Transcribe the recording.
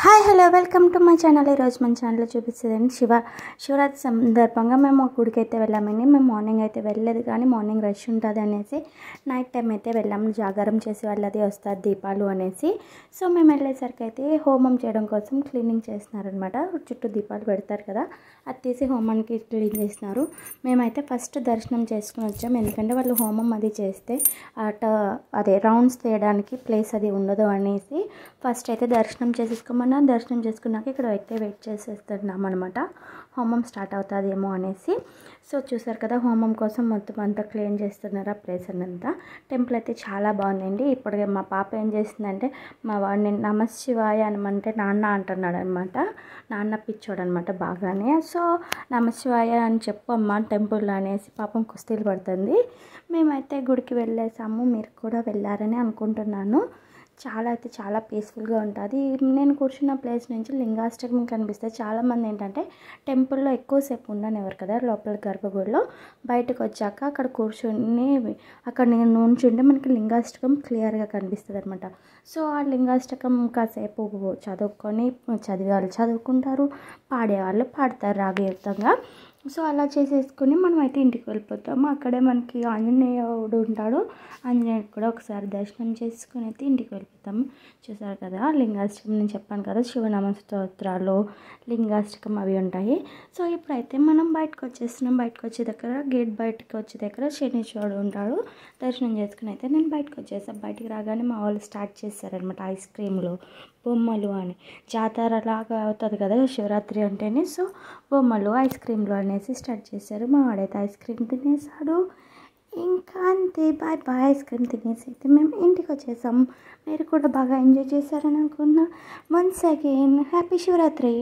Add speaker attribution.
Speaker 1: Hi hello welcome to my channel. ఈరోజు మన ఛానల్లో చూపిస్తుందండి శివరాత్రి సందర్భంగా మేము గుడికి అయితే వెళ్ళామండి. మేము మార్నింగ్ అయితే వెళ్ళలేదు, కానీ మార్నింగ్ రష్ ఉంటుంది అనేసి నైట్ టైం అయితే వెళ్ళాము. జాగారం చేసి వాళ్ళది వస్తారు దీపాలు అనేసి. సో మేము వెళ్ళేసరికి అయితే హోమం చేయడం కోసం క్లీనింగ్ చేస్తున్నారనమాట. చుట్టూ దీపాలు పెడతారు కదా, అది తీసి హోమానికి క్లీన్ చేస్తున్నారు. మేమైతే ఫస్ట్ దర్శనం చేసుకుని వచ్చాము, ఎందుకంటే వాళ్ళు హోమం అది చేస్తే అదే రౌండ్స్ తీయడానికి ప్లేస్ అది ఉండదు అనేసి ఫస్ట్ అయితే దర్శనం చేసేసుకోమన్నా. దర్శనం చేసుకున్నాక ఇక్కడ అయితే వెయిట్ చేసేస్తున్నాం అనమాట, హోమం స్టార్ట్ అవుతుందేమో అనేసి. సో చూసారు కదా, హోమం కోసం మొత్తం అంతా క్లీన్ చేస్తున్నారు ఆ ప్లేస్ అంతా. టెంపుల్ అయితే చాలా బాగుందండి. ఇప్పుడు మా పాప ఏం చేస్తుందంటే, మా వాడిని నమశివాయ అనమంటే నాన్న అంటున్నాడు అనమాట. నాన్న పిచ్చోడు అనమాట బాగానే. సో నమశివాయ అని చెప్పమ్మా టెంపుల్ అనేసి పాపం కుస్తీలు పడుతుంది. మేమైతే గుడికి వెళ్ళేసాము, మీరు కూడా వెళ్ళారని అనుకుంటున్నాను. చాలా పీస్ఫుల్గా ఉంటుంది. నేను కూర్చున్న ప్లేస్ నుంచి లింగాష్టకం కనిపిస్తే చాలామంది ఏంటంటే టెంపుల్లో ఎక్కువసేపు ఉండనివ్వరు కదా, లోపల గర్భగుడిలో. బయటకు వచ్చాక అక్కడ కూర్చొని అక్కడ నేను నుంచుంటే మనకి లింగాష్టకం క్లియర్గా కనిపిస్తుంది అనమాట. సో ఆ లింగాష్టకం కాసేపు చదువుకొని చదివేవాళ్ళు చదువుకుంటారు, పాడేవాళ్ళు పాడతారు రాగయుక్తంగా. సో అలా చేసేసుకుని మనం అయితే ఇంటికి వెళ్ళిపోతాము. అక్కడే మనకి ఆంజనేయుడు ఉంటాడు, ఆంజనేయుడు కూడా ఒకసారి దర్శనం చేసుకుని అయితే ఇంటికి వెళ్ళిపోతాము. చూసారు కదా, లింగాష్టకం నేను చెప్పాను కదా, శివనామ స్తోత్రాలు లింగాష్టకం అవి ఉంటాయి. సో ఇప్పుడైతే మనం బయటకు వచ్చేస్తున్నాం. బయటకు వచ్చే దగ్గర గేట్ బయటకు వచ్చే దగ్గర శనీశ్వరుడు ఉంటాడు. దర్శనం చేసుకుని అయితే నేను బయటకు వచ్చేసాను. బయటికి రాగానే మా వాళ్ళు స్టార్ట్ చేశారనమాట ఐస్ క్రీమ్లు బొమ్మలు అని. జాతర లాగా అవుతుంది కదా శివరాత్రి అంటేనే. సో బొమ్మలు ఐస్ క్రీమ్లు అనేసి స్టార్ట్ చేశారు. మా వాడైతే ఐస్ క్రీమ్ తినేసాడు. ఇంకా అంతే, బాయ్ బాయ్. ఐస్ క్రీమ్ తినేసి అయితే మేము ఇంటికి వచ్చేసాం. మీరు కూడా బాగా ఎంజాయ్ చేశారని అనుకున్నా. Once again happy Shivaratri.